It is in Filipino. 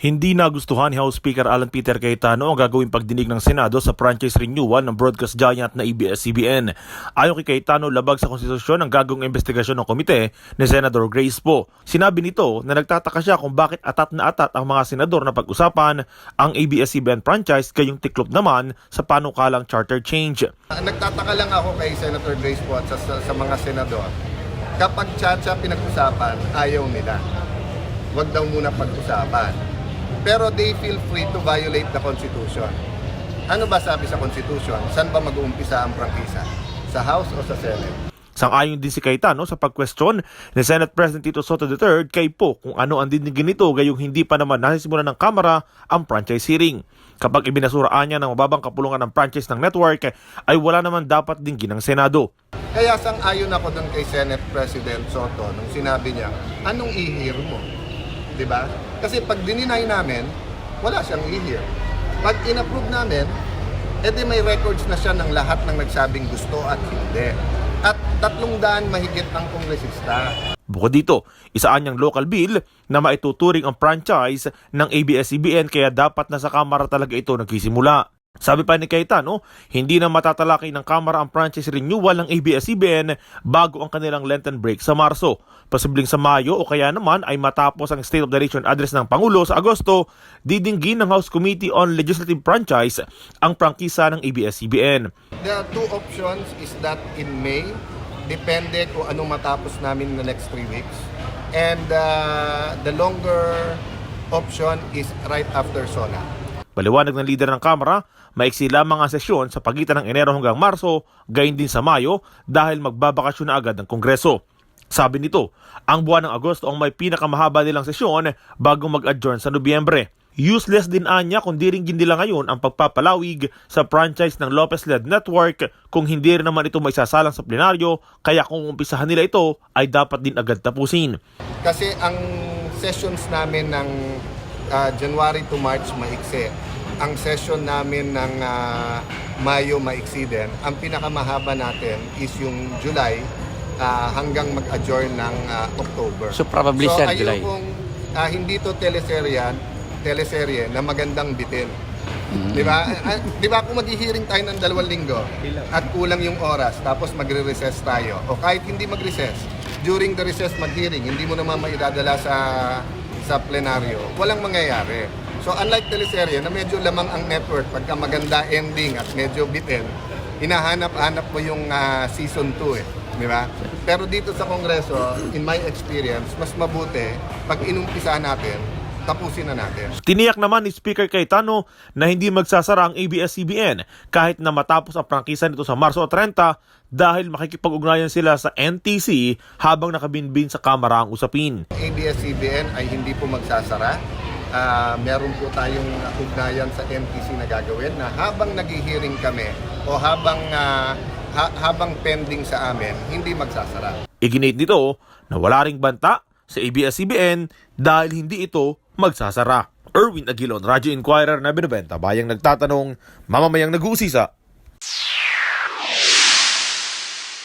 Hindi nagustuhan ni House Speaker Alan Peter Cayetano ang gagawing pagdinig ng Senado sa franchise renewal ng broadcast giant na ABS-CBN. Ayon kay Cayetano, labag sa konstitusyon ang gagawing investigasyon ng komite ni Senator Grace Poe. Sinabi nito na nagtataka siya kung bakit atat na atat ang mga senador na pag-usapan ang ABS-CBN franchise gayong tiklop naman sa panukalang charter change. Nagtataka lang ako kay Senator Grace Poe at sa mga senador. Kapag tsa-tsa pinag-usapan, ayaw nila. Huwag daw muna pag-usapan. Pero they feel free to violate the Constitution. Ano ba sabi sa Constitution? Saan ba mag-uumpisa ang prangkisa? Sa House o sa Senate? Sang-ayon din si Cayetano sa pag-question ni Senate President Tito Soto III kay Poe kung ano ang dindigin nito gayong hindi pa naman nasisimulan ng Kamara ang franchise hearing. Kapag ibinasuraan niya ng mababang kapulungan ng franchise ng network ay wala naman dapat dinggin ng Senado. Kaya sang-ayon ako doon kay Senate President Soto nung sinabi niya, anong i-hear mo? Diba? Kasi pag dininay namin, wala siyang i-hear. Pag in-approve namin, edi may records na siya ng lahat ng nagsabing gusto at hindi. At 300 mahigit ang kongresista. Bukod dito, isaan niyang local bill na maituturing ang franchise ng ABS-CBN kaya dapat na sa Kamara talaga ito nagsisimula. Sabi pa ni Cayetano, hindi na matatalakay ng Kamara ang franchise renewal ng ABS-CBN bago ang kanilang Lenten break sa Marso. Posibleng sa Mayo o kaya naman ay matapos ang State of the Nation address ng Pangulo sa Agosto, didinggin ng House Committee on Legislative Franchise ang prangkisa ng ABS-CBN. The two options is that in May, depende kung anong matapos namin in the next 3 weeks. And the longer option is right after SONA. Paliwanag ng lider ng Kamara, maiksi lamang ang sesyon sa pagitan ng Enero hanggang Marso, gayon din sa Mayo dahil magbabakasyon na agad ng Kongreso. Sabi nito, ang buwan ng Agosto ang may pinakamahaba nilang sesyon bago mag-adjourn sa Nobyembre. Useless din anya kung di rin nila ngayon ang pagpapalawig sa franchise ng Lopez-led network kung hindi rin naman ito maisasalang sa plenaryo, kaya kung umpisahan nila ito ay dapat din agad tapusin. Kasi ang sessions namin ng January to March maiksi. Ang session namin ng Mayo maiksi din. Ang pinakamahaba natin is yung July hanggang mag-adjourn ng October. So probably sa July. Ayokong hindi to teleserye na magandang bitin. Di ba? Di ba kung mag-hearing tayo ng 2 linggo at kulang yung oras tapos magre-recess tayo o kahit hindi mag-recess, during the recess mag-hearing, hindi mo naman maidadala sa plenaryo, walang mangyayari. So unlike teleserye na medyo lamang ang network pagka maganda ending at medyo bitin, hinahanap-hanap mo yung season 2 di ba? Pero dito sa Kongreso, in my experience, mas mabuti pag inumpisa natin, tapusin na natin. Tiniyak naman ni Speaker Cayetano na hindi magsasara ang ABS-CBN kahit na matapos ang prangkisa nito sa Marso 30 dahil makikipag-ugnayan sila sa NTC habang nakabinbin sa Kamara ang usapin. ABS-CBN ay hindi po magsasara. Meron po tayong ugnayan sa NTC na gagawin na habang nag-hearing kami o habang pending sa amin, hindi magsasara. Iginit nito na wala ring banta sa ABS-CBN dahil hindi ito magsasara. Erwin Aguilon, Radyo Inquirer na binibenta, bayang nagtatanong, mamamayang nag-uusisa.